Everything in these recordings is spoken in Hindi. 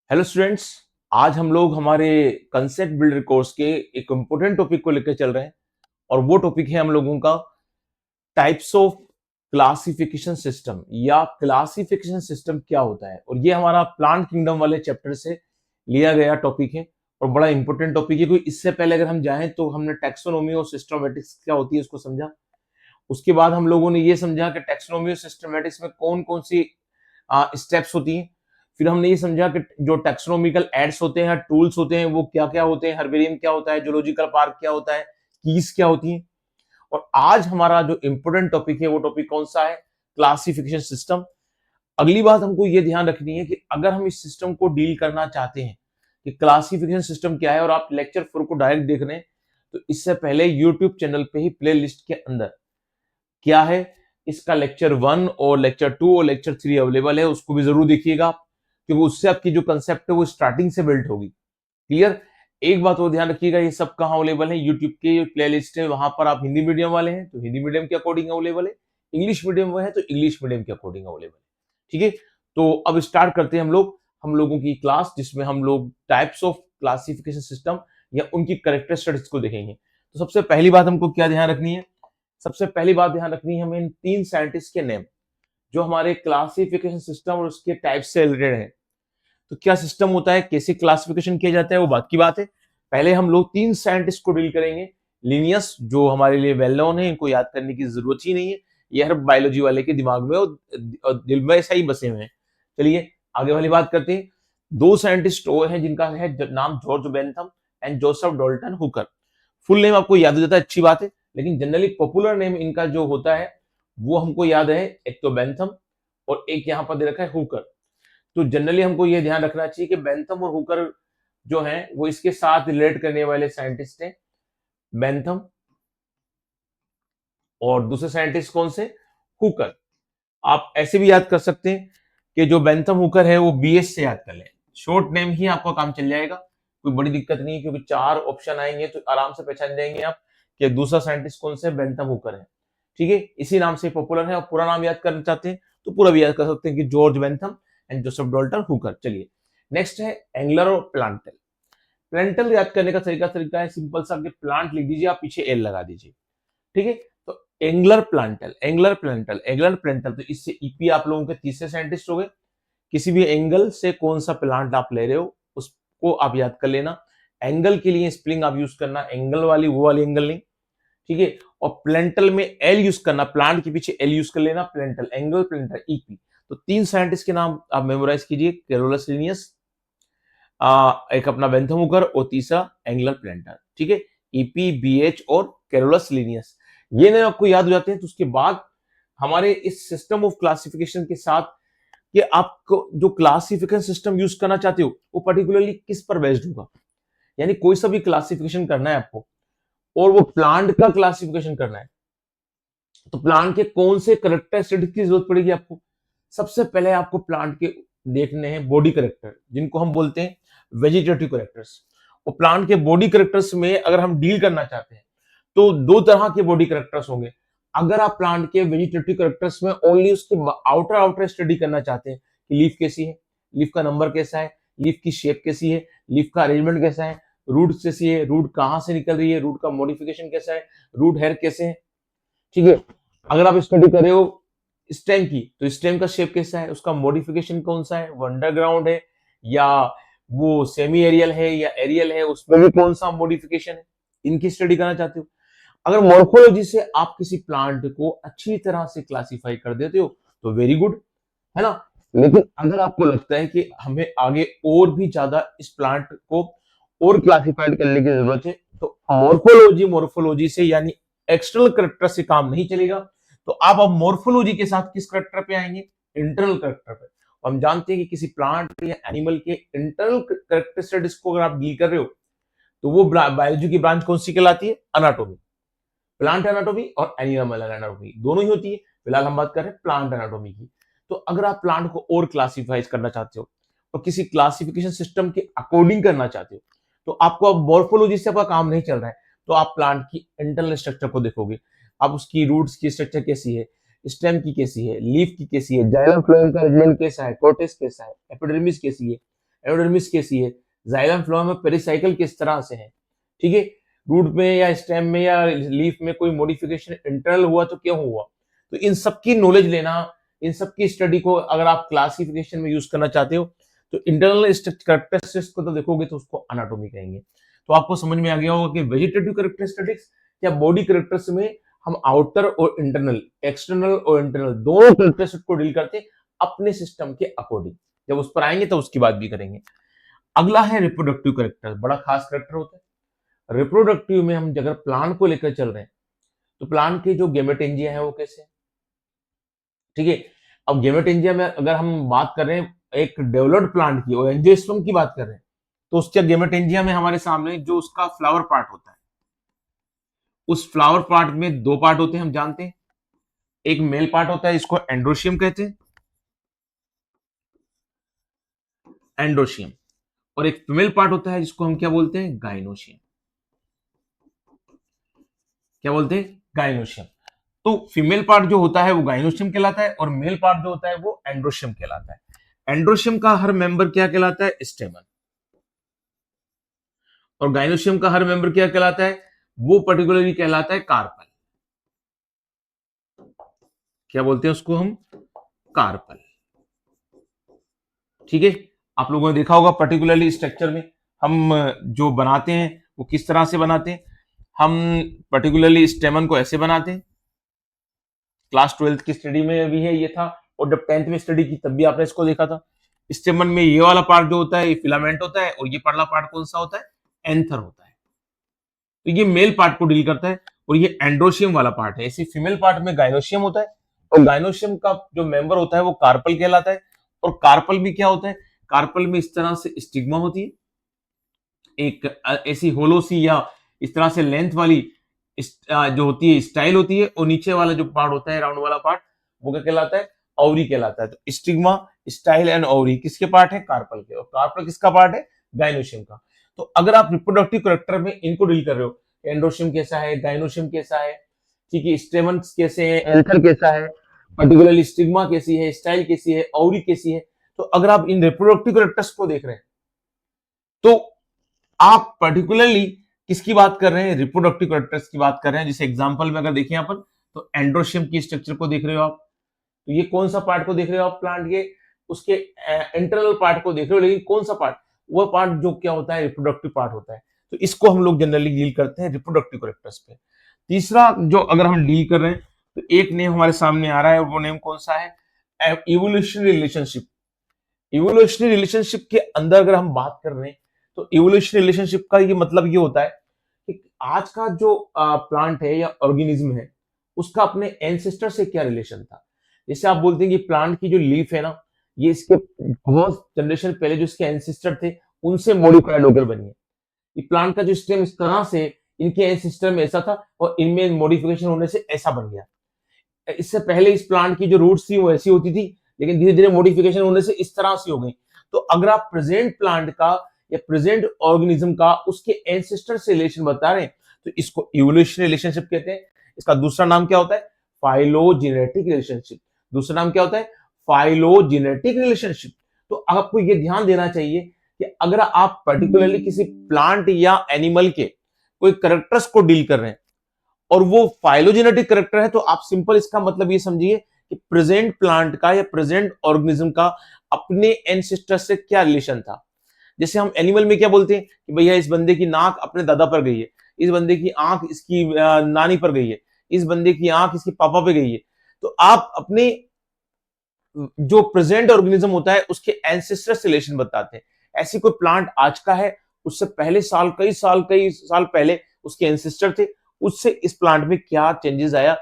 Hello students. आज हम लोग हमारे कंसेप्ट बिल्डर कोर्स के एक इम्पोर्टेंट टॉपिक को लेकर चल रहे हैं और वो टॉपिक है हम लोगों का टाइप्स ऑफ क्लासिफिकेशन सिस्टम या क्लासिफिकेशन सिस्टम क्या होता है। और ये हमारा प्लांट किंगडम वाले चैप्टर से लिया गया टॉपिक है और बड़ा इंपॉर्टेंट टॉपिक है, क्योंकि इससे पहले अगर हम जाएं तो हमने टैक्सोनॉमी और सिस्टमैटिक्स क्या होती है उसको समझा। उसके बाद हम लोगों ने ये समझा कि टैक्सोनॉमी और सिस्टमैटिक्स में कौन कौन सी स्टेप्स होती हैं। फिर हमने ये समझा कि जो टैक्सोनॉमिकल एड्स होते हैं, टूल्स होते हैं, वो क्या क्या होते हैं, हर्बेरियम क्या होता है, जूलॉजिकल पार्क क्या होता है, कीज क्या होती हैं। और आज हमारा जो इंपॉर्टेंट टॉपिक है वो टॉपिक कौन सा है? Classification system. अगली बात हमको ये ध्यान रखनी है कि अगर हम इस सिस्टम को डील करना चाहते हैं कि क्लासिफिकेशन सिस्टम क्या है और आप लेक्चर 4 को डायरेक्ट देख रहे हैं, तो इससे पहले यूट्यूब चैनल पे ही प्ले लिस्ट के अंदर क्या है इसका लेक्चर 1 और लेक्चर 2 और लेक्चर 3 अवेलेबल है, उसको भी जरूर देखिएगा आप, क्योंकि उससे आपकी जो कंसेप्ट है वो स्टार्टिंग से बिल्ड होगी। क्लियर? एक बात और ध्यान रखिएगा, ये सब कहाँ अवेलेबल है? यूट्यूब के प्लेलिस्ट है, वहां पर आप हिंदी मीडियम वाले हैं तो हिंदी मीडियम के अकॉर्डिंग अवेलेबल है, इंग्लिश मीडियम में है तो इंग्लिश मीडियम के अकॉर्डिंग अवेलेबल है। ठीक है, तो अब स्टार्ट करते हैं हम लोगों की क्लास, जिसमें हम लोग टाइप्स ऑफ क्लासिफिकेशन सिस्टम या उनकी कैरेक्टरिस्टिक्स को देखेंगे। तो सबसे पहली बात हमको क्या ध्यान रखनी है? सबसे पहली बात ध्यान रखनी है हमें इन 3 साइंटिस्ट के नेम, जो हमारे क्लासिफिकेशन सिस्टम और उसके टाइप से रिलेटेड है। तो क्या सिस्टम होता है, कैसे क्लासिफिकेशन किया जाता है, वो बात की बात है। पहले हम लोग 3 साइंटिस्ट को डील करेंगे। लिनियस, जो हमारे लिए वेल नोन है, इनको याद करने की जरूरत ही नहीं है, ये हर बायोलॉजी वाले के दिमाग में और दिल में ऐसा ही बसे हुए हैं। चलिए आगे वाली बात करते हैं। 2 साइंटिस्ट और हैं जिनका है नाम George Bentham and Joseph Dalton Hooker. Full name आपको याद हो जाता है, अच्छी बात है, लेकिन जनरली पॉपुलर नेम इनका जो होता है वो हमको याद है, एक तो बेंथम और एक यहाँ पर दे रखा है हुकर। तो जनरली हमको ये ध्यान रखना चाहिए कि बेंथम और हुकर जो है वो इसके साथ रिलेट करने वाले साइंटिस्ट हैं। बेंथम और दूसरे साइंटिस्ट कौन से? हुकर। आप ऐसे भी याद कर सकते हैं कि जो बेंथम हुकर है वो बीएस से याद कर लें, शॉर्ट नेम ही आपका काम चल जाएगा, कोई बड़ी दिक्कत नहीं है, क्योंकि 4 ऑप्शन आएंगे तो आराम से पहचान जाएंगे आप कि दूसरा साइंटिस्ट कौन से? बेंथम हुकर है। ठीक है, इसी नाम से पॉपुलर है। और पूरा नाम याद करना चाहते हैं तो पूरा भी याद कर सकते हैं कि George Bentham and Joseph Dalton Hooker. चलिए नेक्स्ट है एंगलर और प्लांटल। प्लांटल याद करने का तरीका है सिंपल सा, कि प्लांट लिख दीजिए, आप पीछे एल लगा दीजिए। ठीक है, तो एंगलर प्लांटल, तो इससे ईपी आप लोगों के तीसरे साइंटिस्ट हो गए। किसी भी एंगल से कौन सा प्लांट आप ले रहे हो उसको आप याद कर लेना। एंगल के लिए स्पेलिंग आप यूज करना एंगल वाली, वो वाली एंगल नहीं। ठीक है, और प्लेंटल में एल यूज करना, प्लांट के पीछे एल यूज कर लेना, प्लेंटल, एंगल, प्लेंटल, ईपी। तो 3 साइंटिस्ट के नाम आप मेमोराइज कीजिए, कैरोलस लिनियस, एक अपना बेंथम हुकर और तीसरा एंगलर प्लेंटर। ठीक है, ईपी, बीएच और कैरोलस लिनियस, ये नाम आपको याद हो जाते हैं। तो उसके बाद हमारे इस सिस्टम ऑफ क्लासिफिकेशन के साथ कि आपको जो क्लासिफिकेशन सिस्टम यूज करना चाहते हो वो पर्टिकुलरली किस पर बेस्ड होगा। यानी कोई सा भी क्लासिफिकेशन करना है आपको और वो प्लांट का क्लासिफिकेशन करना है, तो प्लांट के कौन से करेक्टरिस्टिक्स की जरूरत पड़ेगी आपको? सबसे पहले आपको प्लांट के देखने हैं बॉडी करेक्टर, जिनको हम बोलते हैं वेजिटेटिव करेक्टर्स। और प्लांट के बॉडी करेक्टर्स में अगर हम डील करना चाहते हैं तो 2 तरह के बॉडी करेक्टर्स होंगे। अगर आप प्लांट के वेजिटेटिव करेक्टर्स में ओनली उसके आउटर आउटर स्टडी करना चाहते हैं कि लीफ कैसी है, लीफ का नंबर कैसा है, लीफ की शेप कैसी है, लीफ का अरेंजमेंट कैसा है, रूट कैसी है, रूट कहां से निकल रही है, रूट का मॉडिफिकेशन कैसा है, रूट हेयर कैसे है। ठीक है, अगर आप स्टडी कर रहे हो स्टेम की, तो स्टेम का शेप कैसा है, उसका मॉडिफिकेशन कौन सा है, वो अंडरग्राउंड है या वो सेमी एरियल है या एरियल है, उसमें भी कौन सा मॉडिफिकेशन है, इनकी स्टडी करना चाहते हो। अगर मॉर्फोलॉजी से आप किसी प्लांट को अच्छी तरह से क्लासिफाई कर देते हो तो वेरी गुड, है ना। लेकिन अगर आपको लगता है कि हमें आगे और भी ज्यादा इस प्लांट को और क्लासिफाइड करने की जरूरत है, तो मॉर्फोलॉजी से यानी एक्सटर्नल करेक्टर से काम नहीं चलेगा। तो आप अब मॉर्फोलॉजी के साथ किस करेक्टर पे आएंगे? इंटरनल करेक्टर पे। हम जानते हैं कि किसी प्लांट या एनिमल के इंटरनल करेक्टरिस्टिक्स को अगर आप डील कर रहे हो तो वो बायोलॉजी की ब्रांच कौन सी कहलाती है? अनाटोमी। प्लांट एनाटोमी और एनिमल एनाटोमी दोनों ही होती है। फिलहाल हम बात कर रहे हैं प्लांट एनाटोमी की। तो अगर आप प्लांट को और क्लासिफाई करना चाहते हो और किसी क्लासिफिकेशन सिस्टम के अकॉर्डिंग करना चाहते हो, तो आपको अब मॉर्फोलॉजी से आपका काम नहीं चल रहा है, तो आप प्लांट की इंटरनल स्ट्रक्चर को देखोगे। आप उसकी रूट्स की स्ट्रक्चर कैसी है, स्टेम की कैसी है, लीफ की कैसी है, जाइलम फ्लोएम का अरेंजमेंट कैसा है, कोर्टेक्स कैसा है, एपिडर्मिस कैसी है, एंडोडर्मिस कैसी है, जाइलम फ्लोएम में पेरिसाइकिल किस तरह से है, ठीक है, रूट में या स्टेम में या लीफ में कोई मॉडिफिकेशन इंटरनल हुआ तो क्यों हुआ। तो इन सब की नॉलेज लेना, इन सब की स्टडी को अगर आप क्लासिफिकेशन में यूज करना चाहते हो तो इंटरनल कैरेक्टरिस्टिक्स को तो देखोगे तो उसको एनाटॉमी कहेंगे। तो आपको समझ में आ गया होगा कि वेजिटेटिव कैरेक्टरिस्टिक्स या बॉडी कैरेक्टर्स में हम आउटर और इंटरनल, एक्सटर्नल और इंटरनल दोनों कैरेक्टरिस्टिक को डील करते हैं अपने सिस्टम के अकॉर्डिंग। जब उस पर आएंगे तो उसकी बात भी करेंगे। अगला है रिप्रोडक्टिव कैरेक्टर, बड़ा खास कैरेक्टर होता है। रिप्रोडक्टिव में हम अगर प्लांट को लेकर चल रहे हैं तो प्लांट के जो गेमेटेंजिया है वो कैसे है, ठीक है। अब गेमेटेंजिया में अगर हम बात कर रहे हैं एक डेवलप्ड प्लांट की और एंजियोस्पर्म की बात कर रहे हैं तो उसके गेमेटेंजिया में हमारे सामने जो उसका फ्लावर पार्ट होता है, उस फ्लावर पार्ट में दो पार्ट होते हैं हम जानते हैं। एक मेल पार्ट होता है इसको एंड्रोशियम कहते हैं, एंड्रोशियम, और एक फीमेल पार्ट होता है जिसको हम क्या बोलते हैं, गाइनोशियम। क्या बोलते हैं, गाइनोशियम। तो फीमेल पार्ट जो होता है वो गाइनोशियम कहलाता है और मेल पार्ट जो होता है वो एंड्रोशियम कहलाता है। एंड्रोशियम का हर मेंबर क्या कहलाता है, स्टेमन, और गाइनोशियम का हर मेंबर क्या कहलाता है, वो पर्टिकुलरली कहलाता है कार्पल। क्या बोलते हैं उसको हम, कार्पल, ठीक है। आप लोगों ने देखा होगा पर्टिकुलरली स्ट्रक्चर में हम जो बनाते हैं वो किस तरह से बनाते हैं। हम पर्टिकुलरली स्टेमन को ऐसे बनाते हैं, क्लास 12th की स्टडी में भी है ये था, और जब 10th में स्टडी की तब भी आपने इसको देखा था। स्टेमन में ये वाला पार्ट जो होता है ये फिलामेंट होता है, और ये पहला पार्ट कौन सा होता है, एंथर होता है। तो ये मेल पार्ट को डील करता है, और ये एंड्रोशियम वाला पार्ट है। ऐसे फीमेल पार्ट में गाइनोशियम होता है, और गाइनोशियम का जो मेंबर होता है वो कार्पल कहलाता है। और कार्पल भी क्या होता है, कार्पल में इस तरह से स्टिग्मा होती है, एक ऐसी होलो सी या इस तरह से लेंथ वाली जो होती है स्टाइल होती है, और नीचे वाला जो पार्ट होता है राउंड वाला पार्ट वो क्या कहलाता है, ओवरी कहलाता है। तो स्टिग्मा, स्टाइल एंड ओवरी किसके पार्ट है, कार्पल के, और कार्पल किसका पार्ट है, गाइनोशियम का। तो अगर आप रिप्रोडक्टिव कैरेक्टर में इनको डील कर रहे हो, एंड्रोशियम कैसा है, गाइनोशियम कैसा है, ठीक है, स्टेमन कैसे है, एंथर कैसा है, पर्टिकुलरली स्टिग्मा कैसी है, स्टाइल कैसी है, ओवरी कैसी है, तो अगर आप इन रिप्रोडक्टिव कैरेक्टर्स को देख रहे हैं तो आप पर्टिकुलरली किसकी बात कर रहे हैं, रिप्रोडक्टिव कैरेक्टर्स की बात कर रहे हैं। जैसे एग्जांपल में अगर देखें अपन तो एंड्रोशियम की स्ट्रक्चर को देख रहे हो आप, तो ये कौन सा पार्ट को देख रहे हो आप, प्लांट के उसके इंटरनल पार्ट को देख रहे हो, लेकिन कौन सा पार्ट, वो पार्ट जो क्या होता है, रिप्रोडक्टिव पार्ट होता है। तो इसको हम लोग जनरली डील करते हैं रिप्रोडक्टिव कैरेक्टर्स पे। तीसरा जो अगर हम डील कर रहे हैं तो एक नेम हमारे सामने आ रहा है, वो नेम कौन सा है, इवोल्यूशनरी रिलेशनशिप। इवोल्यूशनरी रिलेशनशिप के अंदर अगर हम बात कर रहे हैं तो इवोल्यूशनरी रिलेशनशिप का ये मतलब ये होता है कि आज का जो प्लांट है या ऑर्गेनिज्म है उसका अपने एंसेस्टर से क्या रिलेशन था। जैसे आप बोलते हैं कि प्लांट की जो लीफ है ना, ये इसके बहुत जनरेशन पहले जो इसके एंसेस्टर थे उनसे मॉडिफाइड होकर बनी है। ये प्लांट का जो स्टेम इस तरह से इनके एंसेस्टर में ऐसा था और इनमें मॉडिफिकेशन होने से ऐसा बन गया। इससे पहले इस प्लांट की जो रूट्स थी वो ऐसी होती थी, लेकिन धीरे धीरे मॉडिफिकेशन होने से इस तरह से हो गई। तो अगर आप प्रेजेंट प्लांट का या प्रेजेंट ऑर्गेनिज्म का उसके एंसेस्टर से रिलेशन बता रहे हैं तो इसको इवोल्यूशनरी रिलेशनशिप कहते हैं। इसका दूसरा नाम क्या होता है, फाइलोजेनेटिक रिलेशनशिप। दूसरा नाम क्या होता है, फाइलोजेनेटिक रिलेशनशिप। तो आपको ये ध्यान देना चाहिए कि अगर आप पर्टिकुलरली किसी प्लांट या एनिमल के कोई कैरेक्टर्स को डील कर रहे हैं और वो फाइलोजेनेटिक कैरेक्टर है, तो आप सिंपल इसका मतलब ये समझिए कि प्रेजेंट प्लांट का या प्रेजेंट ऑर्गेनिज्म का अपने एंसेस्टर से क्या रिलेशन था। जैसे हम एनिमल में क्या बोलते हैं कि भैया इस बंदे की नाक अपने दादा पर गई है, इस बंदे की आंख इसकी नानी पर गई है, इस बंदे की आंख इसके पापा पे गई है। तो आप अपने जो प्रेजेंट ऑर्गेनिज्म होता है उसके एंसेस्टर से रिलेशन बताते हैं। ऐसी कोई प्लांट आज का है, उससे पहले साल कई साल पहले उसके एंसेस्टर थे, उससे इस प्लांट में क्या चेंजेस आया।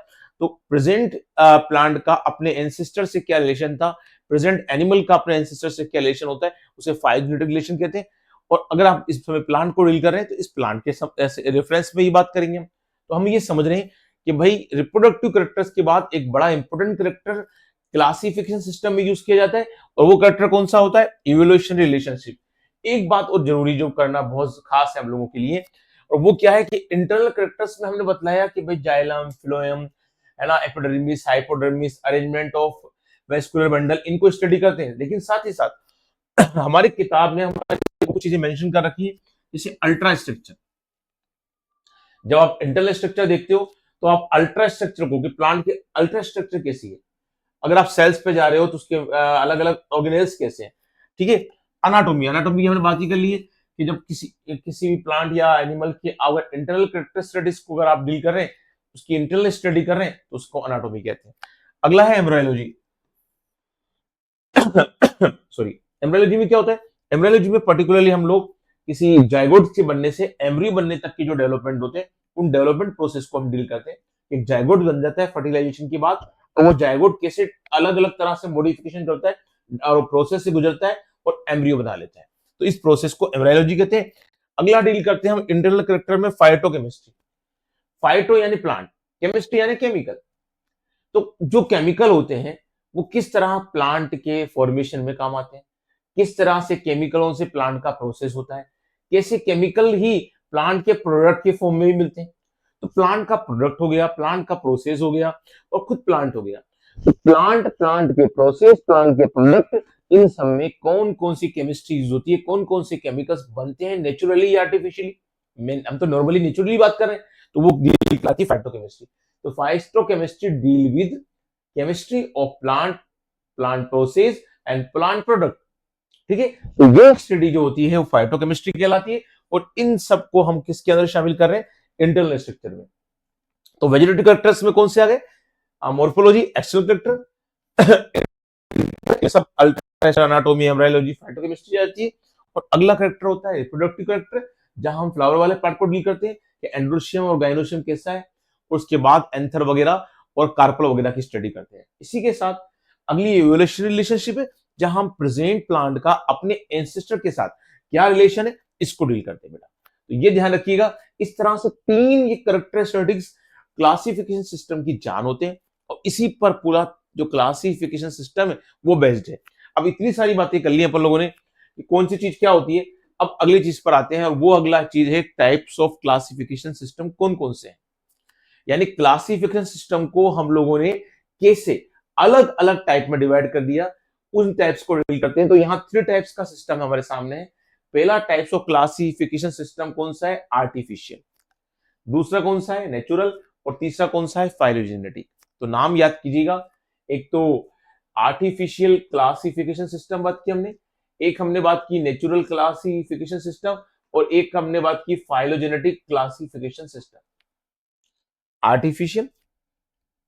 तो प्रेजेंट प्लांट का अपने एंसेस्टर से क्या रिलेशन था, प्रेजेंट एनिमल का अपने एंसेस्टर से क्या रिलेशन होता है, उसे फाइलोजेनेटिक रिलेशन कहते हैं। और अगर आप इस समय प्लांट को डील कर रहे हैं तो इस प्लांट के रेफरेंस में ही बात करेंगे हम। तो हम ये समझ रहे हैं कि भाई रिप्रोडक्टिव कैरेक्टर्स के बाद एक बड़ा इंपॉर्टेंट कैरेक्टर क्लासिफिकेशन सिस्टम में यूज किया जाता है, और वो कैरेक्टर कौन सा होता है, इवोल्यूशनरी रिलेशनशिप। एक बात और जरूरी जो करना बहुत खास है हम लोगों के लिए, और वो क्या है कि इंटरनल कैरेक्टर्स में हमने बतलाया कि भाई जाइलम, फ्लोएम, है ना, epidermis, hypodermis, arrangement of vascular bundle, इनको स्टडी करते हैं। लेकिन साथ ही साथ हमारी किताब में हमारी कुछ चीजें मेंशन कर रखी है, जैसे अल्ट्रा स्ट्रक्चर। जब आप इंटरनल स्ट्रक्चर देखते हो तो आप अल्ट्रा स्ट्रक्चर को, कि प्लांट की अल्ट्रा स्ट्रक्चर कैसी है। अगर आप सेल्स पे जा रहे हो तो उसके अलग अलग ऑर्गेनेल्स कैसे हैं, ठीक है। अनाटोमी, अनाटोमी की हमने बात ही कर ली है कि जब किसी भी प्लांट या एनिमल के अगर इंटरनल कैरेक्टरिस्टिक्स को अगर आप डील कर रहे हैं, उसकी इंटरनल स्टडी कर रहे हैं, तो उसको अनाटोमी कहते हैं। अगला है एम्ब्रायोलॉजी। सॉरी, एम्ब्रायोलॉजी में क्या होता है? एम्ब्रायोलॉजी में पर्टिकुलरली हम लोग किसी जायगोट से बनने से एम्ब्रियो बनने तक की जो डेवलपमेंट होते हैं, उन डेवलपमेंट प्रोसेस को हम डील करते हैं। एक जायगोट बन जाता है फर्टिलाइजेशन के बाद, तो वो जायगोट कैसे अलग अलग तरह से मॉडिफिकेशन करता है और प्रोसेस से गुजरता है और एम्ब्रियो बना लेता है, तो इस प्रोसेस को एम्ब्रायोलॉजी कहते हैं। अगला डील करते हैं हम इंटरनल कैरेक्टर में फाइटोकेमिस्ट्री। फाइटो यानी प्लांट, केमिस्ट्री यानी केमिकल। तो जो केमिकल होते हैं वो किस तरह प्लांट के फॉर्मेशन में काम आते हैं, किस तरह से केमिकलों से प्लांट का प्रोसेस होता है, कैसे केमिकल ही प्लांट के प्रोडक्ट के फॉर्म में भी मिलते हैं। तो प्लांट का प्रोडक्ट हो गया, प्लांट का प्रोसेस हो गया और खुद प्लांट हो गया। तो प्लांट, प्लांट के प्रोसेस, प्लांट के प्रोडक्ट, इन सब में कौन कौन सी केमिस्ट्री यूज होती है, कौन कौन से केमिकल्स बनते हैं नेचुरली या आर्टिफिशियली। हम तो नॉर्मली नेचुरली बात कर रहे हैं, तो वो डील करती है फाइटोकेमिस्ट्री। तो phytochemistry deal with chemistry of plant, plant process and plant product, ठीक है। तो ये स्टडी जो होती है वो फाइटोकेमिस्ट्री कहलाती है, और इन सबको हम किसके अंदर शामिल कर रहे हैं? इंटरनल स्ट्रक्चर में। तो वेजिटेटिव कैरेक्टर्स में कौन से आ गए? मॉर्फोलॉजी, एक्सटर्नल कैरेक्टर, ये सब अल्ट्रा एनाटॉमी, एम्ब्रायोलॉजी, फाइटोकेमिस्ट्री आती है। और अगला कैरेक्टर होता है रिप्रोडक्टिव कैरेक्टर, जहां हम फ्लावर वाले पार्ट को डील करते हैं कि एंड्रोशियम और गाइनोशियम कैसा है, और उसके बाद एंथर वगैरह और कार्पल वगैरह की स्टडी करते हैं। इसी के साथ अगली इवोल्यूशनरी रिलेशनशिप है, जहां हम प्रेजेंट प्लांट का अपने एंसेस्टर के साथ क्या रिलेशन है, इसको डील करते हैं बेटा। तो ये ध्यान रखिएगा, इस तरह से तीन ये कैरेक्टरिस्टिक्स क्लासिफिकेशन सिस्टम की जान होते हैं, और इसी पर पूरा जो क्लासिफिकेशन सिस्टम है वो बेस्ड है। अब इतनी सारी बातें कर ली अपन लोगों ने कि कौन सी चीज क्या होती है। अब अगली चीज पर आते हैं, और वो अगला चीज है टाइप्स ऑफ क्लासिफिकेशन सिस्टम कौन कौन से हैं। यानी क्लासिफिकेशन सिस्टम को हम लोगों ने कैसे अलग अलग टाइप में डिवाइड कर दिया, उन टाइप्स को डील करते हैं। तो यहाँ 3 टाइप्स का सिस्टम हमारे सामने है। पहला टाइप्स ऑफ क्लासिफिकेशन सिस्टम कौन सा है? आर्टिफिशियल। दूसरा कौन सा है? नेचुरल। और तीसरा कौन सा है? फाइलोजेनेटिक। तो नाम याद कीजिएगा, एक तो आर्टिफिशियल क्लासिफिकेशन सिस्टम बात की हमने, एक हमने बात की नेचुरल क्लासिफिकेशन सिस्टम, और एक हमने बात की फाइलोजेनेटिक क्लासिफिकेशन सिस्टम। आर्टिफिशियल,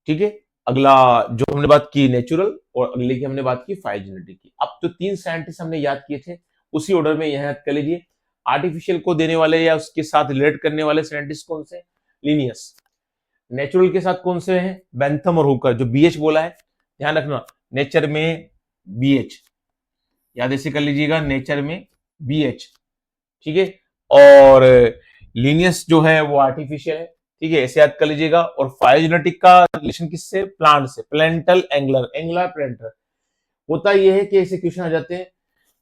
ठीक है, अगला जो हमने बात की नेचुरल, और अगले की हमने बात की फाइलोजेनेटिक की। अब तो 3 साइंटिस्ट हमने याद किए थे, उसी ऑर्डर में यह याद कर लीजिए। आर्टिफिशियल को देने वाले या उसके साथ रिलेट करने वाले साइंटिस्ट कौन से? लिनियस। नेचुरल के साथ कौन से हैं? बेंथम और हुकर, जो बीएच बोला है, ध्यान रखना, नेचर में बीएच, याद ऐसे कर लीजिएगा, नेचर में बीएच, ठीक है। और लीनियस जो है वो आर्टिफिशियल है, ठीक है, ऐसे याद कर लीजिएगा। और फाइलोजेनेटिक का रिलेशन किससे? प्लांट से, प्लेंटल एंगलर, एंगलर प्लेंटर। होता यह है कि ऐसे क्वेश्चन आ जाते हैं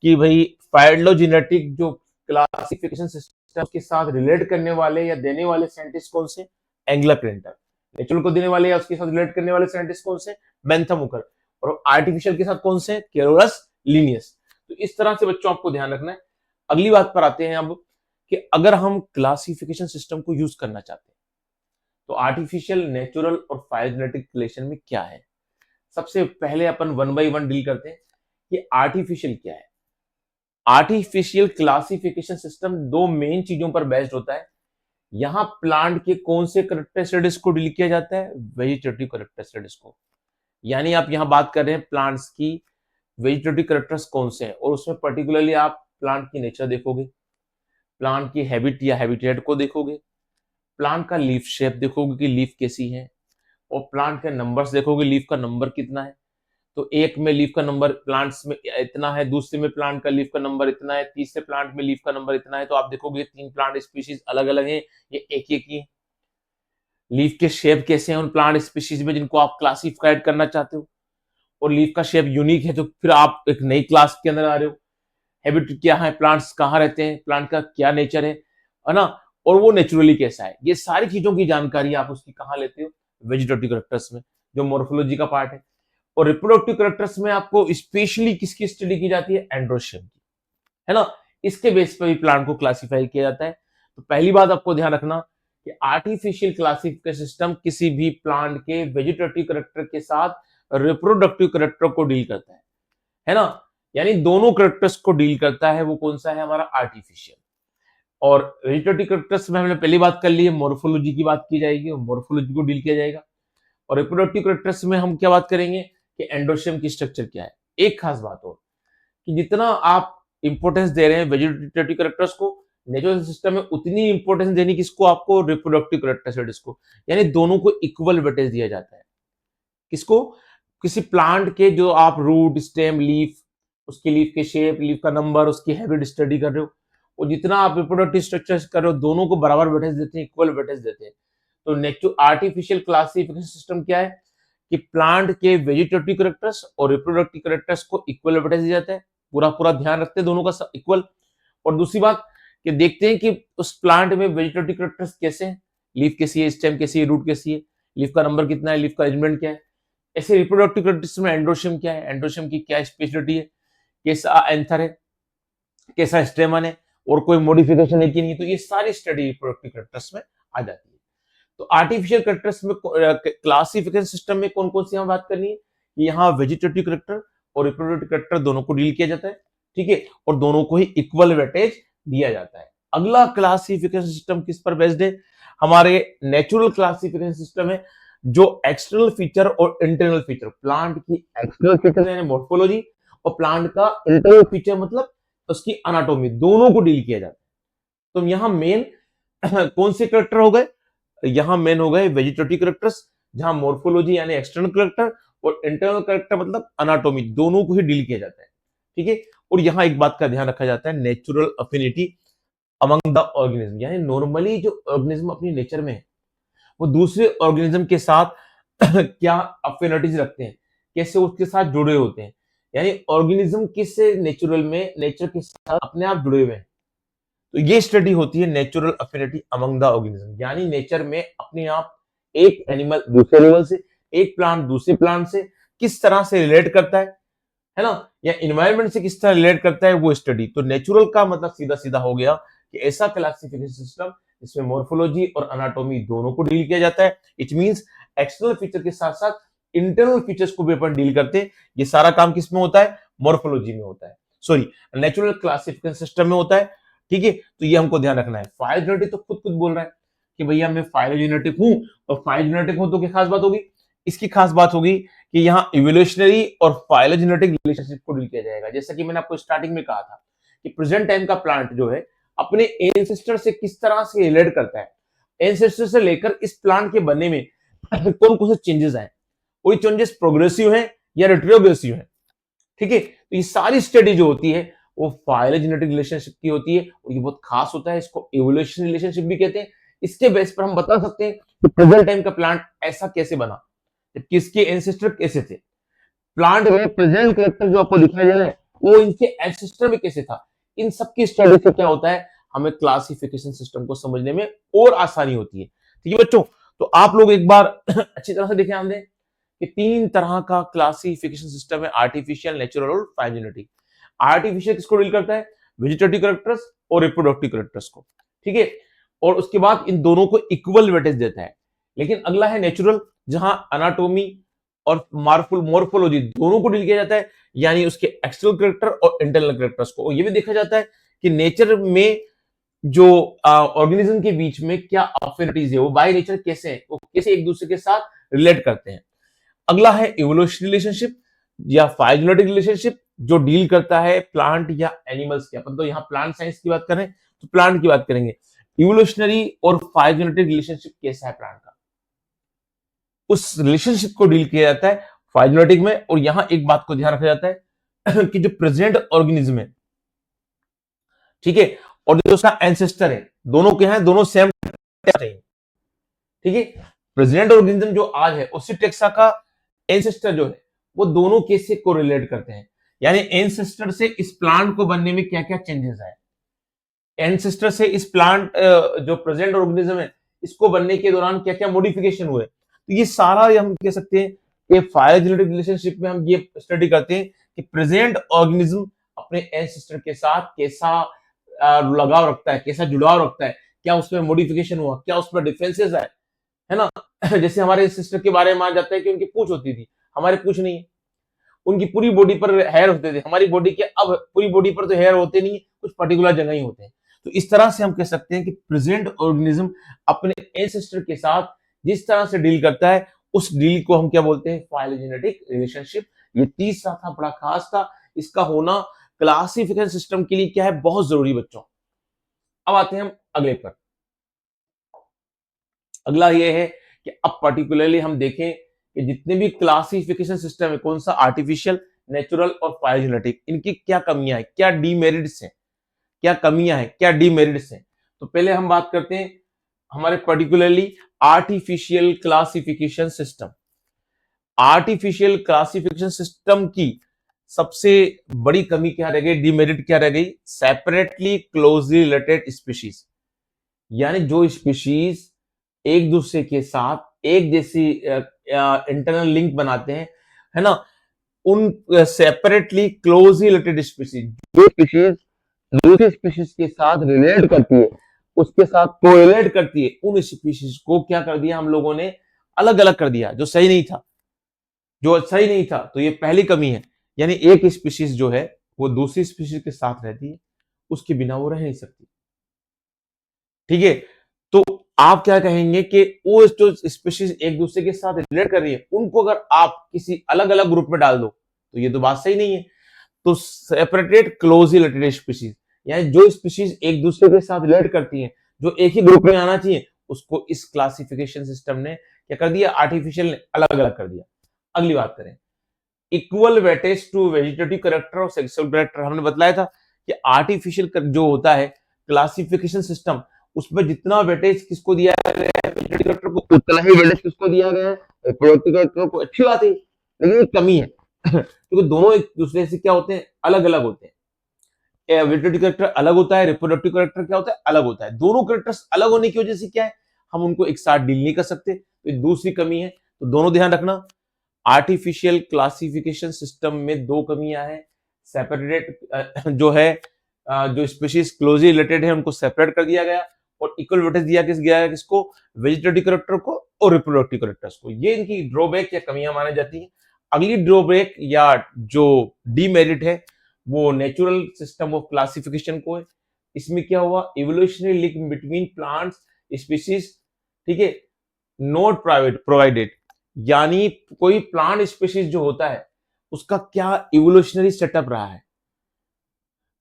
कि भाई फाइलोजेनेटिक जो क्लासिफिकेशन सिस्टम के साथ रिलेट करने वाले या देने वाले साइंटिस्ट कौन से? Angler planter. नेचुरल को देने वाले या उसके साथ रिलेट करने वाले साइंटिस्ट कौन से? Bentham Hooker. और आर्टिफिशियल के साथ कौन से? Carolus Linnaeus. तो इस तरह से बच्चों आपको ध्यान रखना है। अगली बात पर आते हैं अब, कि अगर हम क्लासिफिकेशन सिस्टम को यूज करना चाहते हैं, तो आर्टिफिशियल, नेचुरल और फाइलोजेनेटिक रिलेशन में क्या है। सबसे पहले अपन 1 बाय 1 डील करते हैं कि आर्टिफिशियल क्या है। आर्टिफिशियल क्लासिफिकेशन सिस्टम 2 मेन चीजों पर बेस्ड होता है। यहां प्लांट के कौन से कैरेक्टरिस्टिक्स को डील किया जाता है? वेजिटेटिव कैरेक्टरिस्टिक्स को। यानी आप यहां बात कर रहे हैं प्लांट्स की वेजिटेटिव कैरेक्टर्स कौन से हैं, और उसमें पर्टिकुलरली आप प्लांट की नेचर देखोगे, प्लांट की हैबिट या हैबिटेट को देखोगे, प्लांट का लीफ शेप देखोगे कि लीफ कैसी है, और प्लांट के नंबर्स देखोगे, लीफ का नंबर कितना है। तो एक में लीफ का नंबर प्लांट्स में इतना है, दूसरे में प्लांट का लीफ का नंबर इतना है, तीसरे प्लांट में लीफ का नंबर इतना है। तो आप देखोगे 3 प्लांट स्पीशीज अलग अलग हैं, ये एक एक ही। लीफ के शेप कैसे हैं उन प्लांट स्पीशीज में जिनको आप क्लासिफाइड करना चाहते हो, और लीफ का शेप यूनिक है तो फिर आप एक नई क्लास के अंदर आ रहे हो। हैबिट क्या है, प्लांट्स कहाँ रहते हैं, प्लांट का क्या नेचर है ना, और वो नेचुरली कैसा है। ये सारी चीजों की जानकारी आप उसकी कहाँ लेते हो? वेजिटेटिव कैरेक्टर्स में, जो मोर्फोलॉजी का पार्ट है। और रिप्रोडक्टिव कैरेक्टर्स में आपको स्पेशली किसकी स्टडी की जाती है, एंड्रोशियम की, है ना। इसके बेस पर भी प्लांट को क्लासिफाई किया जाता है। तो पहली बात आपको ध्यान रखना कि आर्टिफिशियल क्लासिफिकेशन सिस्टम किसी भी प्लांट के वेजिटेटिव कैरेक्टर के साथ रिप्रोडक्टिव कैरेक्टर को डील करता है ना, यानी दोनों कैरेक्टर्स को डील करता है। वो कौन सा है, हमारा आर्टिफिशियल। और वेजिटेटिव कैरेक्टर्स में हमने पहली बात कर ली है, मोर्फोलॉजी की बात की जाएगी और मोर्फोलॉजी को डील किया जाएगा। और रिप्रोडक्टिव कैरेक्टर्स में हम क्या बात करेंगे कि एंडोशियम की स्ट्रक्चर क्या है। एक खास बात और कि जितना आप इंपॉर्टेंस दे रहे हैं वेजिटेटिव कैरेक्टर्स को नेचुरल सिस्टम में, उतनी इंपॉर्टेंस देनी किसको, आपको रिप्रोडक्टिव कैरेक्टर्स को, यानी दोनों को इक्वल वेटेज दिया जाता है। किसको, किसी प्लांट के जो आप रूट, स्टेम, लीफ, उसकी लीफ के शेप, लीफ का नंबर, उसकी हैबिट स्टडी कर रहे हो, और जितना आप रिप्रोडक्टिव स्ट्रक्चर कर रहे हो दोनों को बराबर वेटेज देते हैं, इक्वल वेटेज देते हैं। तो नेचुरल आर्टिफिशियल क्लासिफिकेशन सिस्टम क्या है कि प्लांट के वेजिटेटिव कैरेक्टर्स और रिप्रोडक्टिव कैरेक्टर्स को इक्वल वेटेज दिया जाता है। पूरा पूरा ध्यान रखते हैं दोनों का इक्वल। और दूसरी बात कि देखते हैं कि उस प्लांट में वेजिटेटिव कैरेक्टर्स कैसे हैं, लीफ कैसी है, स्टेम कैसी है, रूट कैसी है, लीफ का नंबर कितना है, लीफ का अरेंजमेंट क्या है। ऐसे रिप्रोडक्टिव कैरेक्टर्स में एंड्रोशियम क्या है, एंड्रोशियम की क्या स्पेशलिटी है, कैसा एंथर है, कैसा स्टेमन है, और कोई मॉडिफिकेशन है कि नहीं। तो ये सारी स्टडी रिप्रोडक्टिव कैरेक्टर्स में आ जाती है। तो आर्टिफिशियल कैरेक्टर्स में क्लासिफिकेशन सिस्टम में कौन कौन सी हम बात करनी है, यहाँ वेजिटेटिव कैरेक्टर और रिप्रोडक्टिव कैरेक्टर दोनों को डील किया जाता है, ठीक है, और दोनों को ही इक्वल वेटेज दिया जाता है। अगला क्लासिफिकेशन सिस्टम किस पर बेस्ड है, हमारे नेचुरल क्लासिफिकेशन सिस्टम है, जो एक्सटर्नल फीचर और इंटरनल फीचर, प्लांट की एक्सटर्नल फीचर यानी मॉर्फोलॉजी और प्लांट का इंटरनल फीचर मतलब उसकी एनाटॉमी, दोनों को डील किया जाता है। तो यहाँ मेन कौन से कैरेक्टर हो गए, यहां मेन हो गए वेजिटेटिव कैरेक्टर्स, जहां मॉर्फोलॉजी यानी एक्सटर्नल कैरेक्टर और इंटरनल कैरेक्टर मतलब एनाटॉमी, दोनों को ही डील किया जाता है, ठीक है। और यहां एक बात का ध्यान रखा जाता है, natural affinity among the organism, यानी नॉर्मली जो ऑर्गेनिज्म अपनी नेचर में है वो दूसरे ऑर्गेनिज्म के साथ क्या अफिनिटीज रखते हैं, कैसे उसके साथ जुड़े होते हैं, यानी ऑर्गेनिज्म किससे नेचुरल में नेचर के साथ अपने आप जुड़े हुए हैं। तो ये स्टडी होती है natural affinity among the organism, यानी नेचर में अपने आप एक एनिमल दूसरे एनिमल से, एक प्लांट दूसरे प्लांट से किस तरह से रिलेट करता है ना, या इन्वायरमेंट से किस तरह रिलेट करता है, वो स्टडी। तो नेचुरल का मतलब सीधा सीधा हो गया कि ऐसा क्लासिफिकेशन सिस्टम जिसमें मॉर्फोलॉजी और एनाटॉमी दोनों को डील किया जाता है। इट मींस एक्सटर्नल फीचर के साथ साथ इंटरनल फीचर्स को भी अपन डील करते हैं। ये सारा काम किसमें होता है, मॉर्फोलॉजी में होता है, सॉरी नेचुरल क्लासिफिकेशन सिस्टम में होता है, ठीक है। तो ये हमको ध्यान रखना है। फाइलोजेनेटिक तो खुद खुद बोल रहा है कि भैया मैं फाइलोजेनेटिक हूं, और फाइलोजेनेटिक हूं तो क्या खास बात होगी, इसकी खास बात होगी कि यहाँ इवोल्यूशनरी और फाइलोजेनेटिक रिलेशनशिप को डील किया जाएगा। जैसा कि मैंने आपको स्टार्टिंग में कहा था कि प्रेजेंट टाइम का प्लांट जो है अपने एंसेस्टर से किस तरह से रिलेट करता है, एंसेस्टर से लेकर इस प्लांट के बनने में कौन कौन से चेंजेस आए, कोई चेंजेस प्रोग्रेसिव है या रिट्रोग्रेसिव है, ठीक है। तो ये सारी स्टडी जो होती है वो फाइलोजेनेटिक रिलेशनशिप की होती है, और ये बहुत खास होता है, इसको इवोल्यूशन रिलेशनशिप भी कहते हैं। इसके बेस पर हम बता सकते हैं कि प्रेजेंट टाइम का प्लांट ऐसा कैसे बना, किसके एंसेस्टर कैसे थे, प्लांट में प्रेजेंट कैरेक्टर जो आपको दिखाई दे रहा है वो इनके एंसेस्टर में कैसे था। इन सब की स्टडी से क्या होता है, हमें क्लासिफिकेशन सिस्टम को समझने में और आसानी होती है, ठीक है बच्चों। तो आप लोग एक बार अच्छी तरह से ध्यान दें कि तीन तरह का क्लासिफिकेशन सिस्टम है, आर्टिफिशियल, नेचुरल और फाइलोजेनेटिक। आर्टिफिशियल किसको डील करता है, वेजिटेटिव कैरेक्टर्स और रिप्रोडक्टिव कैरेक्टर्स को, ठीक है। और उसके बाद इन दोनों को इक्वल वेटेज देता है। लेकिन अगला है नेचुरल, जहां एनाटॉमी और मॉर्फोलॉजी दोनों को डील किया जाता है, यानी उसके एक्सटर्नल कैरेक्टर और इंटरनल कैरेक्टर्स को। और ये भी देखा जाता है कि नेचर में जो ऑर्गेनिज्म के बीच में क्या अफिनिटीज है, वो बाय नेचर कैसे हैं, वो कैसे एक दूसरे के साथ रिलेट करते हैं। अगला है इवोल्यूशनरी रिलेशनशिप या फाइलोजेनेटिक रिलेशनशिप, जो डील करता है प्लांट या एनिमल्स के। अपन तो यहाँ प्लांट साइंस की बात करें तो प्लांट की बात करेंगे। इवोल्यूशनरी और फाइलोजेनेटिक रिलेशनशिप कैसा है प्लांट का, उस रिलेशनशिप को डील किया जाता है फाइलोजेनेटिक में। और यहां एक बात को ध्यान रखा जाता है कि जो प्रेजेंट ऑर्गेनिज्म है, ठीक है, और जो उसका एंसेस्टर है, दोनों के हैं, दोनों सेम, ठीक है। प्रेजेंट ऑर्गेनिज्म जो आज है उसी टेक्सा का एंसेस्टर जो है वो दोनों कैसे को रिलेट करते हैं, यानी एंसेस्टर से इस प्लांट को बनने में क्या क्या चेंजेस आए, एंसेस्टर से इस प्लांट जो प्रेजेंट ऑर्गेनिज्म है इसको बनने के दौरान क्या क्या मॉडिफिकेशन हुए। तो ये सारा हम कह सकते हैं कि फाइलोजेनेटिक रिलेशनशिप में हम ये स्टडी करते हैं कि प्रेजेंट ऑर्गेनिज्म अपने एंसेस्टर के साथ कैसा लगाव रखता है, कैसा जुड़ाव रखता है, क्या उसमें मॉडिफिकेशन हुआ, क्या उसमें डिफरेंसेस आए, है ना। जैसे हमारे एंसेस्टर के बारे में मान जाता है कि उनकी पूंछ होती थी, हमारे पूंछ नहीं है, उनकी पूरी बॉडी पर हेयर होते थे, हमारी बॉडी के अब पूरी बॉडी पर तो हेयर होते नहीं, कुछ पर्टिकुलर जगह ही होते हैं। तो इस तरह से हम कह सकते हैं कि प्रेजेंट ऑर्गेनिज्म अपने एंसेस्टर के साथ जिस तरह से डील करता है, उस डील को हम क्या बोलते हैं, फाइलोजेनेटिक रिलेशनशिप। ये तीसरा था, बड़ा खास था, इसका होना क्लासिफिकेशन सिस्टम के लिए क्या है, बहुत जरूरी बच्चों। अब आते हैं हम अगले पर। अगला ये है कि अब पर्टिकुलरली हम देखें कि जितने भी क्लासिफिकेशन सिस्टम है, कौन सा आर्टिफिशियल, नेचुरल और फाइलोजेनेटिक, इनकी क्या कमियां हैं, क्या डीमेरिट्स हैं, क्या कमियां हैं, क्या डीमेरिट्स हैं। तो पहले हम बात करते हैं हमारे particularly artificial classification system. Artificial classification system की सबसे बड़ी कमी क्या रह गई, डीमेरिट क्या रह गई, सेपरेटली क्लोजली रिलेटेड स्पीशीज। यानी जो स्पीशीज एक दूसरे के साथ एक जैसी इंटरनल लिंक बनाते हैं, है ना, उन सेपरेटली क्लोजली रिलेटेड स्पीशीज, जो स्पीशीज दूसरी स्पीशीज के साथ रिलेट करती है, उसके साथ कोरिलेट करती है, उन स्पीशीज को क्या कर दिया हम लोगों ने, अलग अलग कर दिया, जो सही नहीं था, जो सही नहीं था। तो ये पहली कमी है, यानी एक स्पीशीज जो है वो दूसरी स्पीशीज के साथ रहती है, उसके बिना वो रह नहीं सकती। ठीक है, तो आप क्या कहेंगे कि वो जो स्पीशीज एक दूसरे के साथ रिलेट कर रही है, उनको अगर आप किसी अलग अलग ग्रुप में डाल दो तो ये तो बात सही नहीं है। तो सेपरेटेड क्लोजली रिलेटेड स्पीशीज, यानी जो स्पीशीज एक दूसरे के साथ रिलेट करती हैं, जो एक ही ग्रुप में आना चाहिए, उसको इस क्लासिफिकेशन सिस्टम ने क्या कर दिया, आर्टिफिशियल ने अलग अलग कर दिया। अगली बात करें, equal weightage to vegetative character और सेक्सुअल कैरेक्टर। हमने बताया था कि आर्टिफिशियल जो होता है क्लासिफिकेशन सिस्टम, उसमें जितना वेटेज किसको दिया गया है, वेजिटेटिव कैरेक्टर को, उतना ही वेटेज किसको दिया गया है, रिप्रोडक्टिव कैरेक्टर को। अच्छी बात है, लेकिन एक कमी है क्योंकि दोनों एक दूसरे से क्या होते हैं, अलग अलग होते हैं। वेजिटेटिव कैरेक्टर अलग होता है, रिप्रोडक्टिव कैरेक्टर क्या होता है, अलग होता है। दोनों कैरेक्टर्स अलग होने की वजह से क्या है, हम उनको एक साथ डील नहीं कर सकते, तो दूसरी कमी है। तो दोनों ध्यान रखना, आर्टिफिशियल क्लासिफिकेशन सिस्टम में दो कमियां हैं। सेपरेटेड जो है, जो स्पीशीज क्लोजली रिलेटेड है उनको सेपरेट कर दिया गया, और इक्वल वेटेज दिया गया है किसको, वेजिटेटिव कैरेक्टर को और रिप्रोडक्टिव कैरेक्टर्स को। ये इनकी ड्रॉबैक या कमियां मानी जाती हैं। अगली ड्रॉबैक या जो डीमेरिट है वो नेचुरल सिस्टम ऑफ क्लासिफिकेशन को है। इसमें क्या हुआ, evolutionary link between plants species, ठीक है, नॉट प्रोवाइडेड। यानी कोई प्लांट स्पीशीज जो होता है उसका क्या इवोल्यूशनरी सेटअप रहा है,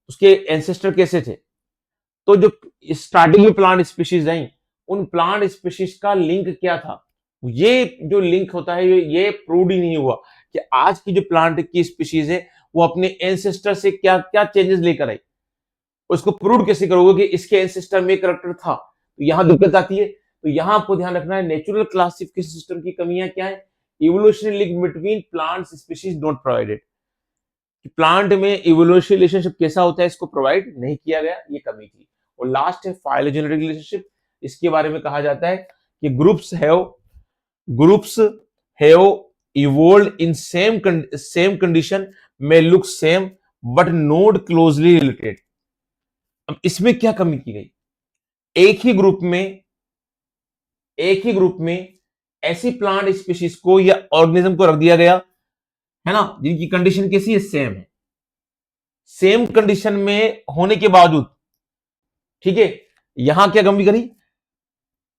उसके एंसेस्टर कैसे थे। तो जो स्टार्टिंग में प्लांट स्पीशीज रही, उन प्लांट स्पीशीज का लिंक क्या था, ये जो लिंक होता है ये प्रूव ही नहीं हुआ कि आज की जो प्लांट की स्पीशीज है वो अपने एंसेस्टर से क्या क्या चेंजेस लेकर आई। उसको प्रूव कैसे करोगे कि इसके एंसेस्टर में करैक्टर था, तो यहां दिक्कत आती है। तो यहां आपको ध्यान रखना है, नेचुरल क्लासिफिकेशन सिस्टम की कमियां क्या है, evolutionary link between plants species not provided, plant में इवोल्यूशनरी रिलेशनशिप कैसा होता है इसको प्रोवाइड नहीं किया गया, ये कमी थी। और लास्ट है फाइलोजेनेटिक रिलेशनशिप। इसके बारे में कहा जाता है कि groups have evolved in same condition में look same but not closely related. अब इसमें क्या कमी की गई, एक ही ग्रुप में ऐसी प्लांट स्पीशीज को या ऑर्गेनिज्म को रख दिया गया है ना, जिनकी कंडीशन कैसी है, सेम है, सेम कंडीशन में होने के बावजूद, ठीक है, यहां क्या कमी करी,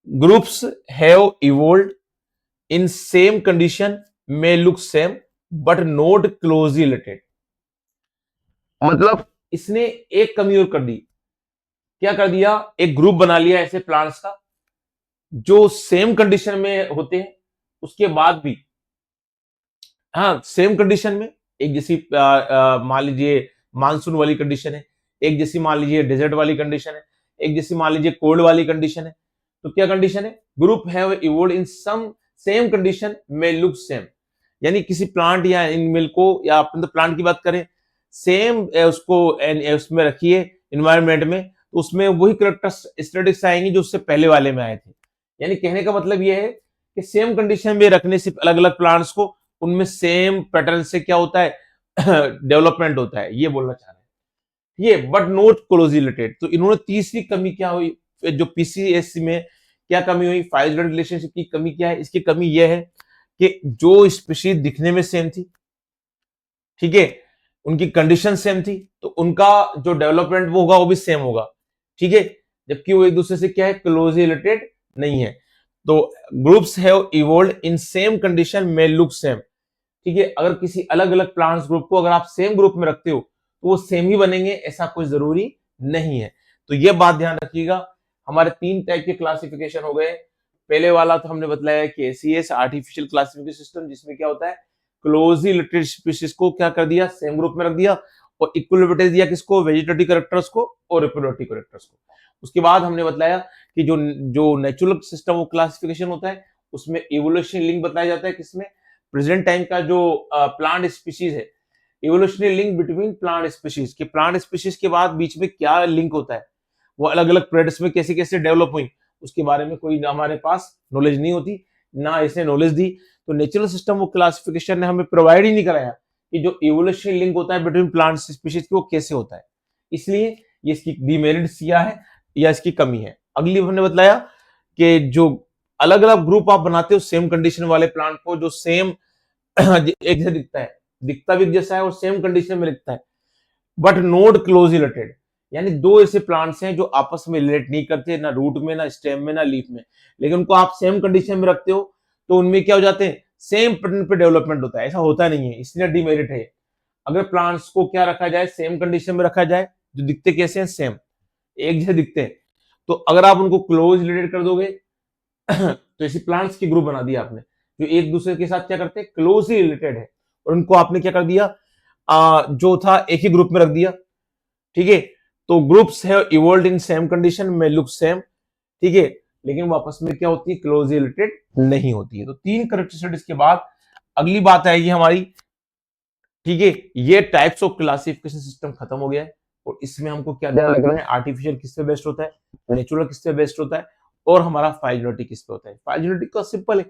groups have evolved in same condition में look same but not closely related. मतलब इसने एक कमी और कर दी, क्या कर दिया, एक ग्रुप बना लिया ऐसे प्लांट्स का जो सेम कंडीशन में होते हैं, उसके बाद भी हाँ सेम कंडीशन में, एक जैसी मान लीजिए मानसून वाली कंडीशन है, एक जैसी मान लीजिए डेजर्ट वाली कंडीशन है, एक जैसी मान लीजिए कोल्ड वाली कंडीशन है। तो क्या कंडीशन है, group have evolved in some same condition में लुक सेम। यानी किसी प्लांट या एनिमल को, या अपन तो प्लांट की बात करें, सेम उसको उसमें रखिए एनवायरमेंट में, तो उसमें वही कैरेक्टरिस्टिक्स आएंगी जो उससे पहले वाले में आए थे। यानी कहने का मतलब यह है कि सेम कंडीशन में रखने से अलग अलग प्लांट्स को उनमें सेम पैटर्न से क्या होता है डेवलपमेंट होता है, ये बोलना चाह रहे हैं ये, बट नॉट क्लोजली रिलेटेड। तो इन्होंने तीसरी कमी क्या हुई जो पीसीएससी में क्या कमी हुई, फाइल रिलेशनशिप की कमी क्या है, इसकी कमी यह है कि जो स्पीशीज दिखने में सेम थी, ठीक है, उनकी कंडीशन सेम थी, तो उनका जो डेवलपमेंट वो होगा वो भी सेम होगा, ठीक है, जबकि वो एक दूसरे से क्या है क्लोजली रिलेटेड नहीं है। तो groups have evolved in same condition may look same, ठीक है, अगर किसी अलग अलग प्लांट्स ग्रुप को अगर आप सेम ग्रुप में रखते हो तो वो सेम ही बनेंगे, ऐसा कोई जरूरी नहीं है। तो ये बात ध्यान रखिएगा। हमारे 3 टाइप के क्लासिफिकेशन हो गए। पहले वाला तो हमने बताया कि एसीएस आर्टिफिशियल क्लासिफिकेशन सिस्टम, जिसमें क्या होता है क्लोजली रिलेटेड स्पीशीज को क्या कर दिया सेम ग्रुप में रख दिया, और इक्वल वेटेज दिया किसको, वेजिटेटिव कैरेक्टर्स को और रिप्रोडक्टिव कैरेक्टर्स को। उसके बाद हमने बताया कि जो जो नेचुरल सिस्टम ऑफ क्लासिफिकेशन होता है उसमें इवोल्यूशनरी लिंक बताया जाता है, किसमें, प्रेजेंट टाइम का जो प्लांट स्पीशीज है, evolutionary link between plant species, के प्लांट स्पीशीज के बाद बीच में क्या लिंक होता है, वो अलग अलग पीरियड्स में कैसे कैसे डेवलप हुई, उसके बारे में कोई हमारे पास नॉलेज नहीं होती, ना इसने नॉलेज दी। तो नेचुरल सिस्टम ऑफ क्लासिफिकेशन ने हमें प्रोवाइड ही नहीं कराया कि जो इवोल्यूशनरी लिंक होता है बिटवीन प्लांट स्पीशीज की वो कैसे होता है, इसलिए ये इसकी डिमेरिट्स क्या है या इसकी कमी है। अगली हमने बताया कि जो अलग अलग ग्रुप आप बनाते हो सेम कंडीशन वाले प्लांट को, जो सेम एक जैसा दिखता है, दिखता भी जैसा है और सेम कंडीशन में दिखता है, बट नोट क्लोज रिलेटेड, यानी दो ऐसे प्लांट्स हैं जो आपस में रिलेट नहीं करते, ना रूट में, ना स्टेम में, ना लीफ में, लेकिन उनको आप सेम कंडीशन में रखते हो तो उनमें क्या हो जाते हैं, सेम पैटर्न पे डेवलपमेंट होता है, ऐसा होता नहीं है, इसलिए डिमेरिट है। अगर प्लांट्स को क्या रखा जाए, सेम कंडीशन में रखा जाए, जो दिखते कैसे हैं, सेम एक जैसे दिखते हैं, तो अगर आप उनको क्लोज रिलेटेड कर दोगे तो ऐसी प्लांट्स की ग्रुप बना दिया आपने जो एक दूसरे के साथ क्या करते हैं, क्लोजली रिलेटेड है, और उनको आपने क्या कर दिया, जो था एक ही ग्रुप में रख दिया, ठीक है। तो groups have evolved in same condition में लुक सेम, ठीक है, लेकिन वो आपस में क्या होती है, क्लोजली रिलेटेड नहीं होती है। तो 3 कैरेक्टरिस्टिक्स के बाद अगली बात आएगी हमारी, ठीक है, ये टाइप्स ऑफ क्लासिफिकेशन सिस्टम खत्म हो गया है, और इसमें हमको क्या ध्यान रखना है, आर्टिफिशियल किस पे बेस्ड होता है, नेचुरल किस पे बेस्ड होता है, और हमारा फाइलोजेनेटिक किस पे होता है। फाइलोजेनेटिक का सिंपल है